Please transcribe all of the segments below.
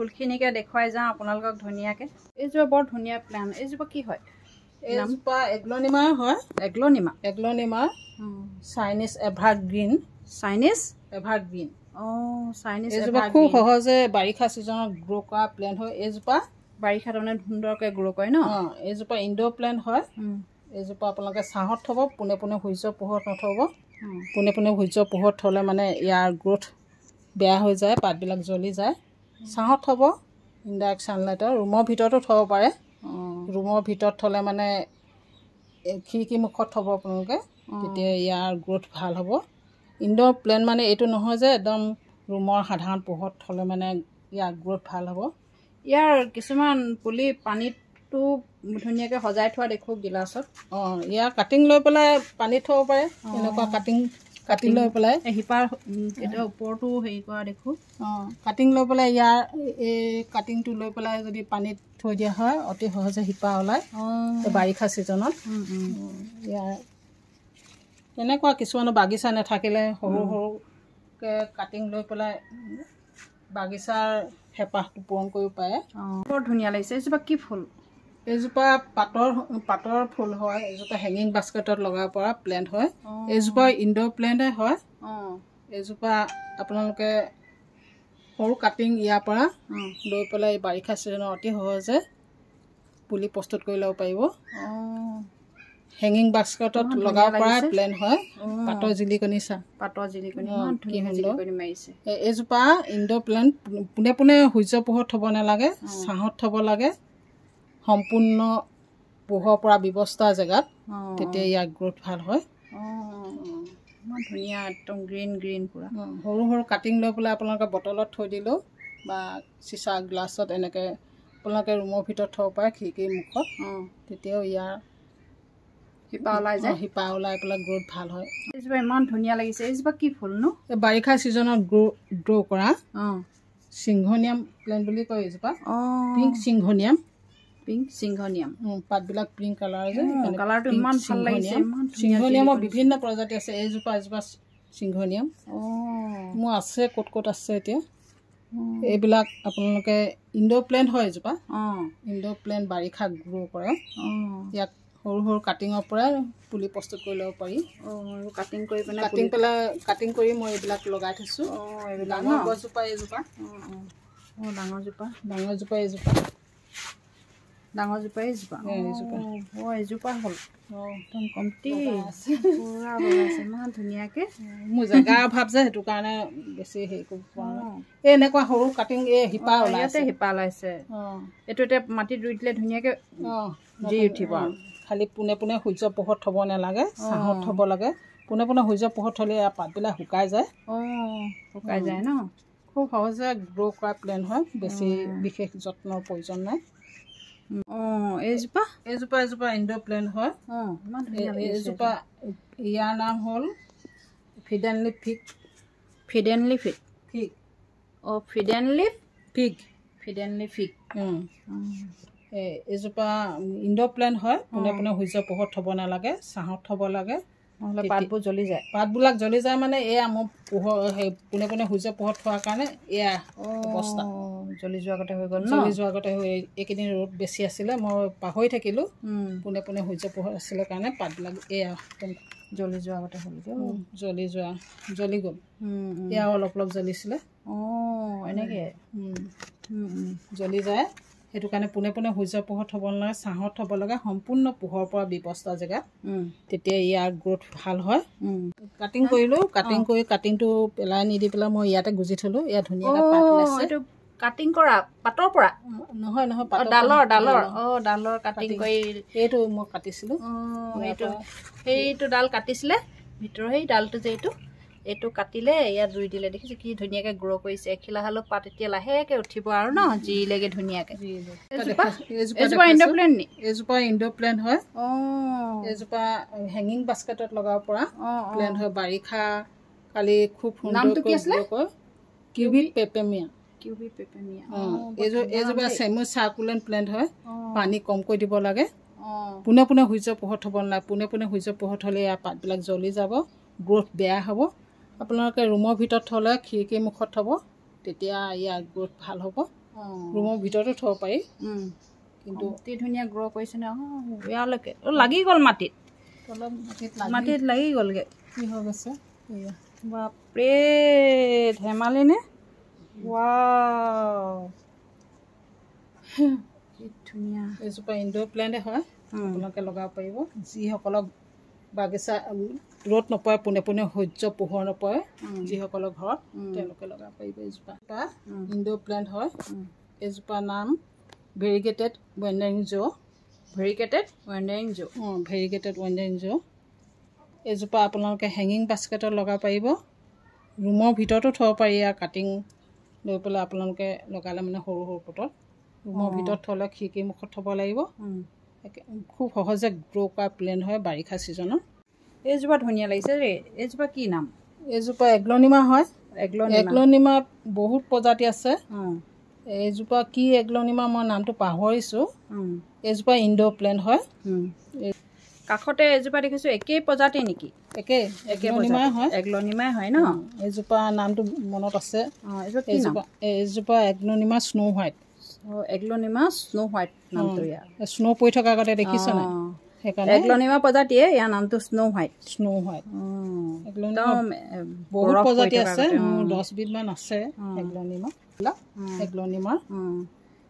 ফুলখিনিকে দেখুৱাই যাওঁ আপোনালোকক ধুনীয়াকৈ। এইজোপা বৰ ধুনীয়া প্লান। এইজোপা কি হয়? এইজোপা এগ্লনিমা হয়। Aglaonema Chinese evergreen. Chinese evergreen. Chinese এইজোপা খুব সহজে বাৰিষা ছিজনত গ্ৰ' কৰা প্লেণ্ট হয়। এইজোপা বাৰিষা তাৰমানে সুন্দৰকৈ গ্ৰ' কৰে ন? এইজোপা ইনড'ৰ প্লেণ্ট হয়। এইজোপা আপোনালোকে ছাঁত থ'ব, পোনে পোনে সূৰ্যৰ পোহৰত নথ'ব। পোনে পোনে সূৰ্যৰ পোহৰত থ'লে মানে ইয়াৰ গ্ৰ'থ বেয়া হৈ যায়, পাতবিলাক জ্বলি যায়। ছাঁত থ'ব, ইনডাইৰেক্ট ছানলাইটৰ। ৰুমৰ ভিতৰতো থ'ব পাৰে। ৰুমৰ ভিতৰত থ'লে মানে খিৰিকী মুখত থ'ব আপোনালোকে, তেতিয়া ইয়াৰ গ্ৰ'থ ভাল হ'ব। ইনড'ৰ প্লেণ্ট মানে এইটো নহয় যে একদম ৰুমৰ সাধাৰণ পোহৰত থ'লে মানে ইয়াৰ গ্ৰ'থ ভাল হ'ব। ইয়াৰ কিছুমান পুলি পানীটো ধুনীয়াকৈ সজাই থোৱা দেখোঁ গিলাচত। ইয়াৰ কাটিং লৈ পেলাই পানীত থ'ব পাৰে। এনেকুৱা কাটি লৈ পেলাই শিপাৰ কেতিয়াবা ওপৰতো হেৰি কৰা দেখোঁ। কাটিং লৈ পেলাই ইয়াৰ এই কাটিংটো লৈ পেলাই যদি পানীত থৈ দিয়া হয়, অতি সহজে শিপা ওলায় বাৰিষা ছিজনত। ইয়াৰ তেনেকুৱা কিছুমানৰ বাগিচা নাথাকিলে সৰু সৰুকৈ কাটিং লৈ পেলাই বাগিচাৰ হেঁপাহটো পূৰণ কৰিব পাৰে। বৰ ধুনীয়া লাগিছে। এইজোপা কি ফুল? এইজোপা পাতৰ ফুল হয়। এইজোপা হেঙিং বাস্কেটত লগাব পৰা প্লেণ্ট হয়। এইজোপা ইনড'ৰ প্লেণ্টে হয়। এইজোপা আপোনালোকে সৰু কাটিং ইয়াৰ পৰা লৈ পেলাই বাৰিষা ছিজনত অতি সহজে পুলি প্ৰস্তুত কৰি ল'ব পাৰিব। হেঙিং বাস্কেটত লগাব পৰা প্লেণ্ট হয়। পাতৰ জিলিকনি মাৰিছে। এইজোপা ইনড'ৰ প্লেণ্ট পোনে পোনে সূৰ্যৰ পোহৰত থ'ব নালাগে, ছাঁত থ'ব লাগে। সম্পূৰ্ণ পোহৰ পৰা ব্যৱস্থা জেগাত, তেতিয়া ইয়াৰ গ্ৰ'থ ভাল হয়। ইমান ধুনীয়া, একদম গ্ৰীণ পূৰা। সৰু সৰু কাটিং লৈ পেলাই আপোনালোকে বটলত থৈ দিলেও বা চিচা গ্লাছত এনেকৈ আপোনালোকে ৰুমৰ ভিতৰত থ'ব পাৰে, খিৰিকীৰ মুখত। তেতিয়াও ইয়াৰ শিপা ওলাই যায়, শিপা ওলাই পেলাই গ্ৰ'থ ভাল হয়। এইজোপা ইমান ধুনীয়া লাগিছে। এইজোপা কি ফুলনো? এই বাৰিষা ছিজনত গ্ৰ' কৰা সিংহনিয়াম প্লেণ্ট বুলি কয়। এইজোপা পিংক সিংহনিয়াম। পাতবিলাক পিংক কালাৰ যে, কালাৰটো ইমান ভাল লাগিছে। সিংহনিয়ামৰ বিভিন্ন প্ৰজাতি আছে। এজোপা সিংহনিয়াম মোৰ আছে, ক'ত আছে এতিয়া। এইবিলাক আপোনালোকে ইনড'ৰ প্লেণ্ট হয়। এজোপা ইনড'ৰ প্লেণ্ট বাৰিষা গ্ৰ' কৰে। ইয়াক সৰু সৰু কাটিঙৰ পৰাই পুলি প্ৰস্তুত কৰি ল'ব পাৰি। কাটিং কৰি মই এইবিলাক লগাই থৈছোঁ। ডাঙৰ গছজোপা এইজোপা। এইজোপা হ'ল একদম কমটি পুৰা ইমান ধুনীয়াকৈ। মোৰ জেগাৰ অভাৱ যে, সেইটো কাৰণে বেছি হেৰি কৰিব পৰা নাই। এই এনেকুৱা সৰু কাটিং এই শিপা ওলাইছে। এইটো এতিয়া মাটিত ৰুই দিলে ধুনীয়াকৈ জুই উঠিব। খালি পোনে পোনে সূৰ্যৰ পোহৰত থ'ব নালাগে, ছাঁত থ'ব লাগে। পোনে পোনে সূৰ্যৰ পোহৰত থ'লে ইয়াৰ পাতবিলাক শুকাই যায় ন? খুব সহজে গ্ৰ' কৰা প্লেণ্ট হয়। বেছি বিশেষ যত্নৰ প্ৰয়োজন নাই। এইজোপা ইনড'ৰ প্লেণ্ট হয়। এইজোপা ইয়াৰ নাম হ'ল ফিডেনলি ফিগ। এইজোপা ইনড'ৰ প্লেণ্ট হয়। পোনে পোনে সূৰ্যৰ পোহৰত থ'ব নালাগে, ছাঁত থ'ব লাগে। পাতবোৰ জ্বলি যায়। পাতবিলাক জ্বলি যায় মানে এয়া মোৰ পোহৰ সেই পোনে পোনে সূৰ্যৰ পোহৰত থোৱাৰ কাৰণে এয়া অৱস্থা। জ্বলি যোৱাৰ আগতে হৈ গ'ল। এইকেইদিন ৰ'দ বেছি আছিলে, মই পাহৰি থাকিলোঁ। পোনে পোনে সূৰ্যৰ পোহৰ আছিলে কাৰণে পাতবিলাক এয়া জ্বলি যোৱাৰ আগতে হ'ল। জ্বলি গ'ল। এয়া অলপ জ্বলিছিলে। এনেকৈ জ্বলি যায়। সেইটো কাৰণে পোনে পোনে সূৰ্যৰ পোহৰত থ'ব নালাগে, ছাঁত থ'ব লাগে। সম্পূৰ্ণ পোহৰ পৰা ব্যৱস্থা জেগাত, তেতিয়া ইয়াৰ গ্ৰ'থ ভাল হয়। কাটিং কৰিলোঁ। কাটিংটো পেলাই নিদি পেলাই মই ইয়াতে গুজি থ'লোঁ। ইয়াত ধুনীয়াকৈ পাত ওলাইছে। কাটিং কৰা পাতৰ পৰা নহয়, ডালৰ কাটিং কৰি এইটো মই কাটিছিলোঁ। সেইটো ডাল কাটিছিলে, ভিতৰৰ সেই ডালটো যে এইটো কাটিলে ইয়াত ৰুই দিলে। দেখিছোঁ কি ধুনীয়াকৈ গ্ৰ' কৰিছে। এখিলা হ'লেও পাত এতিয়া লাহেকৈ উঠিব আৰু ন, জিৰিলেগে ধুনীয়াকৈ। এইজোপা ইনড'ৰ প্লেণ্ট নি? এইজোপা ইনড'ৰ প্লেণ্ট হয়। এইজোপা হেঙিং বাস্কেটত লগাব পৰা প্লেণ্ট হয়। বাৰিষা কালি খুব সুন্দৰকৈ কিউবিক পেপেমিয়া। এইজোপা চেমি চাৰ্কুলেণ্ট প্লেণ্ট হয়। পানী কমকৈ দিব লাগে। পোনে পোনে সূৰ্যৰ পোহৰত থ'ব নালাগে। পোনে পোনে সূৰ্যৰ পোহৰত থ'লে ইয়াৰ পাতবিলাক জ্বলি যাব, গ্ৰ'থ বেয়া হ'ব। আপোনালোকে ৰুমৰ ভিতৰত থ'লে খিৰিকীৰ মুখত থ'ব, তেতিয়া ইয়াৰ গ্ৰ'থ ভাল হ'ব। ৰুমৰ ভিতৰতো থ'ব পাৰি কিন্তু অতি ধুনীয়া গ্ৰ' কৰিছে নে ইয়ালৈকে লাগি গ'ল মাটিত মাটিত লাগি গ'লগৈ কি হৈ গৈছে বাপৰে ধেমালি নে ৱাও কি ধুনীয়া এইজোপা ইনড'ৰ প্লেণ্টে হয় আপোনালোকে লগাব পাৰিব যিসকলক বাগিচা ৰ'দ নপৰে পোনে পোনে সূৰ্য পোহৰ নপৰে যিসকলৰ ঘৰত তেওঁলোকে লগাব পাৰিব এইজোপা ইনড'ৰ প্লেণ্ট হয় এইজোপাৰ নাম ভেৰিগেটেড ৱেণ্ডাৰিং জ' ভেৰিগেটেড ৱেণ্ডাৰিং জ' ভেৰিগেটেড ৱেণ্ডাৰিং জ' এইজোপা আপোনালোকে হেঙিং বাস্কেটত লগাব পাৰিব ৰুমৰ ভিতৰতো থ'ব পাৰি ইয়াৰ কাটিং লৈ পেলাই আপোনালোকে লগালে মানে সৰু সৰু পটত ৰুমৰ ভিতৰত থ'লে খিৰিকীৰ মুখত থ'ব লাগিব খুব সহজে গ্ৰ' কৰা প্লেণ্ট হয় বাৰিষা ছিজনত এইজোপা ধুনীয়া লাগিছে ৰে এইজোপা কি নাম এইজোপা এগ্লনিমা হয় এগ্লনিমা বহুত প্ৰজাতি আছে এইজোপা কি এগ্লনিমা মই নামটো পাহৰিছোঁ এইজোপা ইনড'ৰ প্লেণ্ট হয় কাষতে এজোপা দেখিছোঁ একেই প্ৰজাতি নেকি এগ্লনিমাই হয় এগ্লনিমাই হয় ন এইজোপা নামটো মনত আছে এইজোপা এগ্লনিমা স্নো হোৱাইট এগ্লনিমা স্নো হোৱাইট নামটো ইয়াৰ স্নো পৰি থকা আগতে দেখিছেনে সেইকাৰণে এগ্লনিমা প্ৰজাতিয়ে ইয়াৰ নামটো স্নো হোৱাইট বহুত প্ৰজাতি আছে 10 বিধমান আছে এগ্লনিমাৰ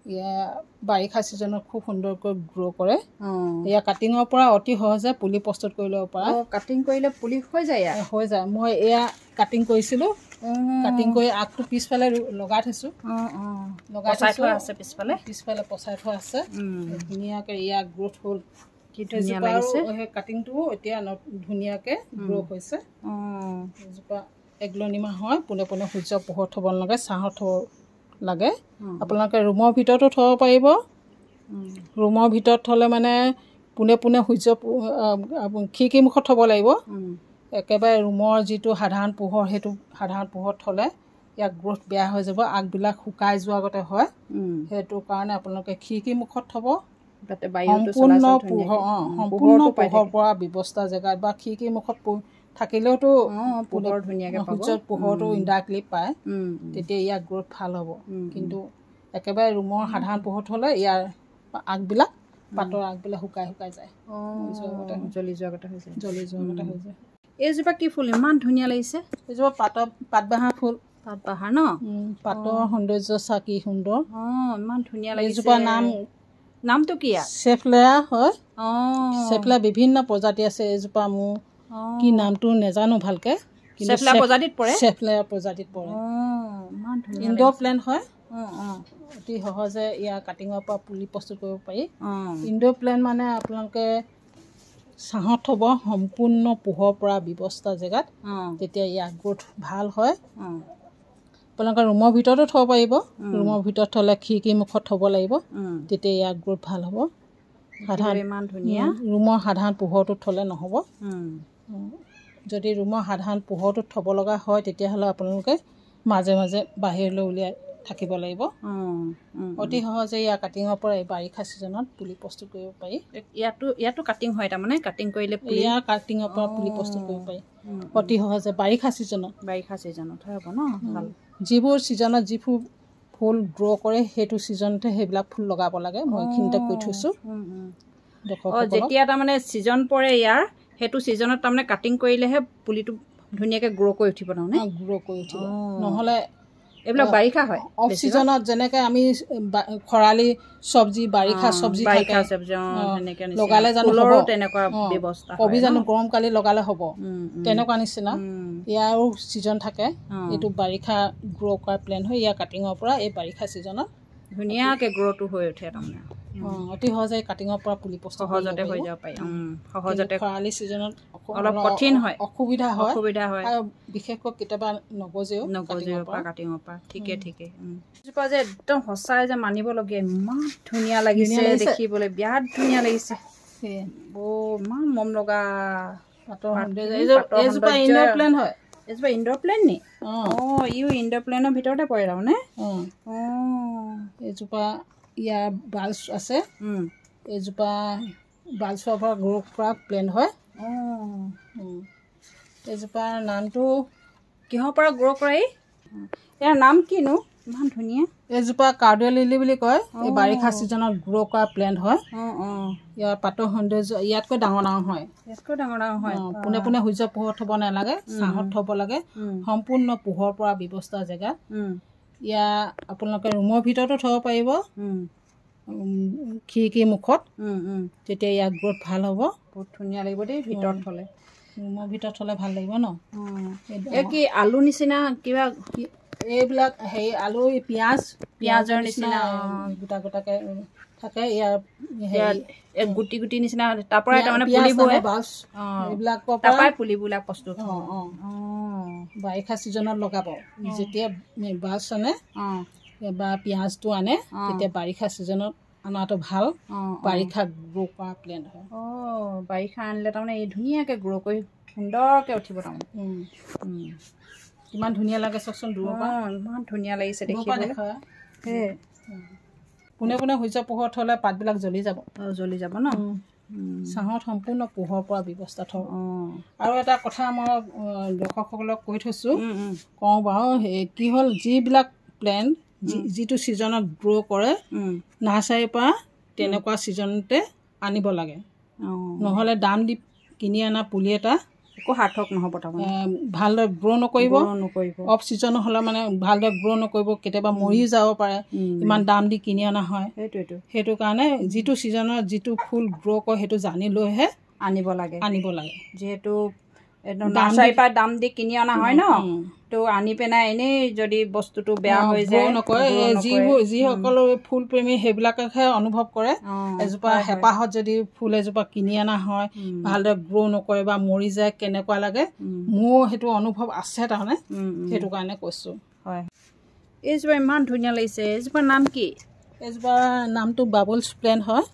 ইয়াৰ বাৰিষা ছিজনত খুব সুন্দৰকৈ গ্ৰ' কৰে ইয়াৰ কাটিঙৰ পৰা অতি সহজে পুলি প্ৰস্তুত কৰি ল'ব পৰা কাটিং কৰিলে পুলি হৈ যায় মই এয়া কাটিং কৰিছিলোঁ কাটিং কৰি আগটো পিছফালে লগাই থৈছোঁ পিছফালে পচাই থোৱা আছে ধুনীয়াকৈ ইয়াৰ গ্ৰ'থ হ'ল কি ধুনীয়া লাগিছে সেই কাটিংটো এতিয়া ধুনীয়াকৈ গ্ৰ' হৈছে এজোপা এগ্লনিমা হয় পোনে পোনে সূৰ্য পোহৰ থ'ব নালাগে ছাঁত থ'ব লাগে আপোনালোকে ৰুমৰ ভিতৰতো থ'ব পাৰিব ৰুমৰ ভিতৰত থ'লে মানে পোনে পোনে সূৰ্য খিৰিকীৰ মুখত থ'ব লাগিব একেবাৰে ৰুমৰ যিটো সাধাৰণ পোহৰ সেইটো সাধাৰণ পোহৰত থ'লে ইয়াৰ গ্ৰ'থ বেয়া হৈ যাব আগবিলাক শুকাই যোৱা আগতে হয় সেইটো কাৰণে আপোনালোকে খিৰিকীৰ মুখত থ'ব সম্পূৰ্ণ পোহৰ পৰা ব্যৱস্থা জেগাত বা খিৰিকীৰ মুখত থাকিলেওতো সূৰ্যৰ পোহৰটো ইনডাইৰেক্টলি পায় তেতিয়া ইয়াৰ গ্ৰ'থ ভাল হ'ব কিন্তু একেবাৰে ৰুমৰ সাধাৰণ পোহৰত হ'লে ইয়াৰ আগবিলাক পাতৰ আগবিলাক শুকাই যায় জ্বলি যোৱা আগতে হৈ যায় এইজোপা কি ফুল ইমান ধুনীয়া লাগিছে এইজোপা পাতবাহাৰ ফুল পাতবাহাৰ ন পাতৰ সৌন্দৰ্য চা কি সুন্দৰ ইমান ধুনীয়া লাগিছে এইজোপা নামটো কি চেফলেয়া হয় চেফলেয়া বিভিন্ন প্ৰজাতি আছে এইজোপা মোৰ কি নামটো নাজানো ভালকে চেফলেয়া প্ৰজাতিত পৰে ইনড'ৰ প্লেণ্ট হয় অতি সহজে ইয়াৰ কাটিঙৰ পৰা পুলি প্ৰস্তুত কৰিব পাৰি ইনড'ৰ প্লেণ্ট মানে আপোনালোকে ছাঁত থ'ব সম্পূৰ্ণ পোহৰ পৰা ব্যৱস্থা জেগাত তেতিয়া ইয়াৰ গ্ৰ'থ ভাল হয় আপোনালোকে ৰুমৰ ভিতৰতো থ'ব পাৰিব ৰুমৰ ভিতৰত থ'লে খিৰিকীৰ মুখত থ'ব লাগিব তেতিয়া ইয়াৰ গ্ৰ'থ ভাল হ'ব ৰুমৰ সাধাৰণ পোহৰটোত থ'লে নহ'ব যদি ৰুমৰ সাধাৰণ পোহৰটোত থ'ব লগা হয় তেতিয়াহ'লে আপোনালোকে মাজে মাজে বাহিৰলৈ উলিয়াই থাকিব লাগিব অতি সহজে ইয়াৰ কাটিঙৰ পৰা এই বাৰিষা ছিজনত পুলি প্ৰস্তুত কৰিব পাৰি ইয়াতো কাটিং হয় তাৰমানে কাটিং কৰিলে ইয়াৰ কাটিঙৰ পৰা পুলি প্ৰস্তুত কৰিব পাৰি অতি সহজে বাৰিষা ছিজনত হ'ব ন ভাল যিবোৰ ছিজনত যিবোৰ ফুল গ্ৰ' কৰে সেইটো ছিজনতে সেইবিলাক ফুল লগাব লাগে মই এইখিনিতে কৈ থৈছোঁ যেতিয়া তাৰমানে ছিজন পৰে ইয়াৰ সেইটো ছিজনত তাৰমানে কাটিং কৰিলেহে পুলিটো ধুনীয়াকৈ গ্ৰ' কৰি উঠিব তাৰমানে গ্ৰ' কৰি উঠিব নহ'লে এইবিলাক বাৰিষা হয় অফ ছিজনত যেনেকৈ আমি খৰালি চব্জি বাৰিষা চব্জি লগালে জানো তেনেকুৱা ব্যৱস্থা কবি জানো গৰম কালি লগালে হ'ব তেনেকুৱা নিচিনা ইয়াৰো ছিজন থাকে এইটো বাৰিষা গ্ৰ' কৰা প্লেন হয় ইয়াৰ কাটিঙৰ পৰা এই বাৰিষা ছিজনত ধুনীয়াকৈ গ্ৰ'টো হৈ উঠে তাৰমানে অতি সহজে কাটিঙৰ পৰা পুলি প্ৰস্তুত সহজতে হৈ যাব পাৰি সহজতে খৰালি ছিজনত অলপ কঠিন হয় অসুবিধা হয় আৰু বিশেষকৈ কেতিয়াবা নগজেও কাটিঙৰ পৰা ঠিকে এজোপা যে একদম সঁচাই যে মানিবলগীয়া ইমান ধুনীয়া লাগিছে দেখিবলৈ বিৰাট ধুনীয়া লাগিছে ইমান মম লগা এইজোপা ইনড'ৰ প্লেণ্ট হয় এইজোপা ইনড'ৰ প্লেণ্ট নি ইও ইনড'ৰ প্লেণ্টৰ ভিতৰতে পৰে তাৰমানে এইজোপা ইয়াৰ বাল্ছ আছে এইজোপা বাল্ছৰ পৰা গ্ৰ' কৰা প্লেণ্ট হয় এইজোপাৰ নামটো কিহৰ পৰা গ্ৰ' কৰে ইয়াৰ নাম কিনো ইমান ধুনীয়া এইজোপা কাৰ্ডিঅ' লিলি বুলি কয় এই বাৰিষা ছিজনত গ্ৰ' কৰা প্লেণ্ট হয় ইয়াৰ পাতৰ সৌন্দৰ্য ইয়াতকৈ ডাঙৰ ডাঙৰ হয় পোনে পোনে সূৰ্য পোহৰত থ'ব নালাগে ছাঁহত থ'ব লাগে সম্পূৰ্ণ পোহৰ পৰা ব্যৱস্থা জেগাত ইয়াৰ আপোনালোকে ৰুমৰ ভিতৰতো থ'ব পাৰিব খিৰিকীৰ মুখত তেতিয়া ইয়াৰ গ্ৰ'থ ভাল হ'ব বহুত ধুনীয়া লাগিব দেই ভিতৰত থ'লে ৰুমৰ ভিতৰত থ'লে ভাল লাগিব ন এই কি আলু নিচিনা কিবা এইবিলাক হেৰি আলু পিঁয়াজৰ নিচিনা গোটা গোটাকৈ থাকে ইয়াৰ গুটি গুটি নিচিনা তাৰ পৰাই তাৰমানে পুলিবোৰ এইবিলাকৰ পৰাই পুলিবিলাক প্ৰস্তুত বাৰিষা ছিজনত লগাব যেতিয়া বাছ আনে বা পিঁয়াজটো আনে তেতিয়া বাৰিষা ছিজনত অনাটো ভাল বাৰিষা গ্ৰ' কৰা প্লেণ্ট হয় বাৰিষা আনিলে তাৰমানে এই ধুনীয়াকৈ গ্ৰ' কৰি সুন্দৰকৈ উঠিব তাৰমানে ইমান ধুনীয়া লাগে চাওকচোন দূৰৰ পৰা ইমান ধুনীয়া লাগিছে দেখিবলৈ পোনে পোনে সূৰ্য পোহৰত থ'লে পাতবিলাক জ্বলি যাব ন ছাঁহত সম্পূৰ্ণ পোহৰ পৰা ব্যৱস্থা থওঁ আৰু এটা কথা মই দৰ্শকসকলক কৈ থৈছোঁ কওঁ বাৰু কি হ'ল যিবিলাক প্লেণ্ট যিটো ছিজনত গ্ৰ' কৰে নাৰ্চাৰীৰ পৰা তেনেকুৱা ছিজনতে আনিব লাগে নহ'লে দাম দি কিনি অনা পুলি এটা একো সাৰ্থক নহ'ব তাৰমানে ভালদৰে গ্ৰ' নকৰিব অফ ছিজন হ'লে মানে ভালদৰে গ্ৰ' নকৰিব কেতিয়াবা মৰিও যাব পাৰে ইমান দাম দি কিনি অনা হয় সেইটো কাৰণে যিটো ছিজনত যিটো ফুল গ্ৰ' কৰে সেইটো জানি লৈহে আনিব লাগে যিহেতু নাৰ্চাৰীৰ পৰা দাম দি কিনি অনা হয় ন তো আনি পেলাই এনেই যদি বস্তুটো বেয়া হৈ যায় নকৰে যিসকলো ফুল প্ৰেমী সেইবিলাকহে অনুভৱ কৰে এজোপা হেঁপাহত যদি ফুল এজোপা কিনি অনা হয় ভালদৰে গ্ৰ' নকৰে বা মৰি যায় কেনেকুৱা লাগে মোৰ সেইটো অনুভৱ আছে তাৰমানে সেইটো কাৰণে কৈছোঁ হয় এইজোপা ইমান ধুনীয়া লাগিছে এইজোপাৰ নাম কি এইজোপা নামটো বাবুলছ প্লেণ্ট হয়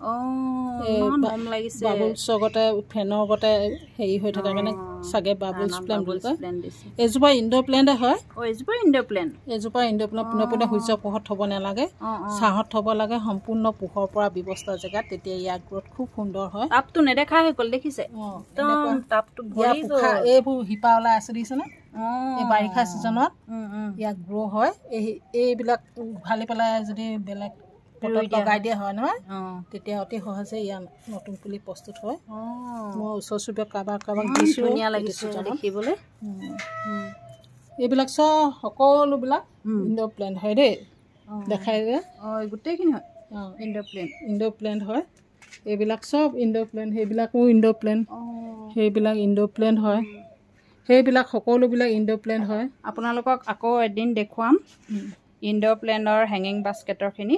বাবুলছ আগতে ফেনৰ আগতে হেৰি হৈ থকা কাৰণে চাগে বাবুলছ প্লেণ্ট বুলি কয় এইজোপা ইনড'ৰ প্লেণ্টে হয় এইজোপা ইনড'ৰ প্লেণ্ট পোনে পোনে সূৰ্য পোহৰত থ'ব নালাগে ছাঁহত থ'ব লাগে সম্পূৰ্ণ পোহৰ পৰা ব্যৱস্থা জেগাত তেতিয়া ইয়াৰ গ্ৰ'থ খুব সুন্দৰ হয় টাবটো নেদেখা হৈ গ'ল দেখিছে এইবোৰ শিপা ওলাই আছে দেখিছেনে এই বাৰিষা ছিজনত ইয়াৰ গ্ৰ' হয় এইবিলাক ভালি পেলাই যদি বেলেগ লগাই দিয়া হয় নহয় তেতিয়া অতি সহজে ইয়াৰ নতুন পুলি প্ৰস্তুত হয় মই ওচৰ চুবুৰীয়া কাৰোবাক দিছোঁ ধুনীয়া লাগিছে দেখিবলৈ এইবিলাক সকলোবিলাক ইনড'ৰ প্লেণ্ট হয় দেই দেখাই যে গোটেইখিনি হয় ইনড'ৰ প্লেণ্ট হয় এইবিলাক চব ইনড'ৰ প্লেণ্ট সেইবিলাকো ইনড'ৰ প্লেণ্ট সেইবিলাক ইনড'ৰ প্লেণ্ট হয় সেইবিলাক সকলোবিলাক ইনড'ৰ প্লেণ্ট হয় আপোনালোকক আকৌ এদিন দেখুৱাম ইনড'ৰ প্লেণ্টৰ হেঙিং বাস্কেটৰখিনি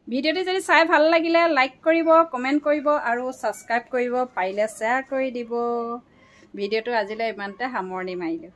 ভিডিঅ'টো যদি চাই ভাল লাগিলে লাইক কৰিব কমেণ্ট কৰিব আৰু ছাবস্ক্ৰাইব কৰিব পাৰিলে শ্বেয়াৰ কৰি দিব ভিডিঅ'টো আজিলৈ ইমানতে সামৰণি মাৰিলোঁ